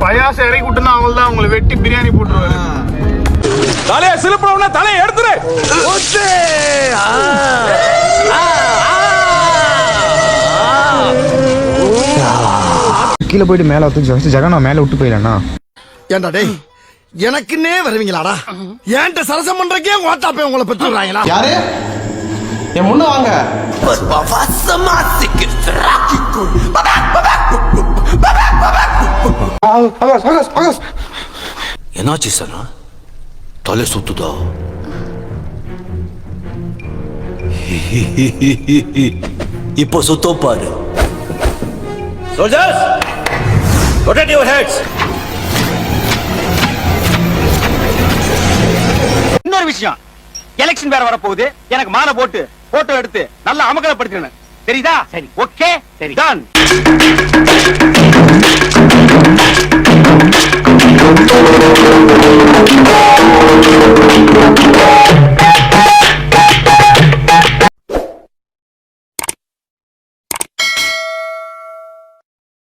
பயாசம் இறக்கி விட்டுனா அவள் தான் உங்களை வெட்டி பிரியாணி போட்டுருவாரு. தலையை சிலுப்புறவனா தலையை எடுத்துரு. கீழே போயிட்டு மேல வந்து ஜெகனா மேல விட்டு போயிடலண்ணா. ஏண்டா டேய் எனக்குன்னே வருவீங்களாடா? ஏன்ட்ட சரசம் பண்றக்கே ஓட்டாப்பே உங்களை பெற்றுறாங்களா? யாரு என் முன்ன வாங்க. என்னாச்சு சனா? தலை சுத்துதா? இப்போ சுத்தோ பாரு. Soldiers, rotate your heads. இன்னொரு விஷயம், எலெக்ஷன் வேற வர போகுது. எனக்கு மாலை போட்டு போட்டோ எடுத்து நல்லா அமகலப்படுத்தணும். தெரியுதா? சரி. ஓகே. சரி. டன்.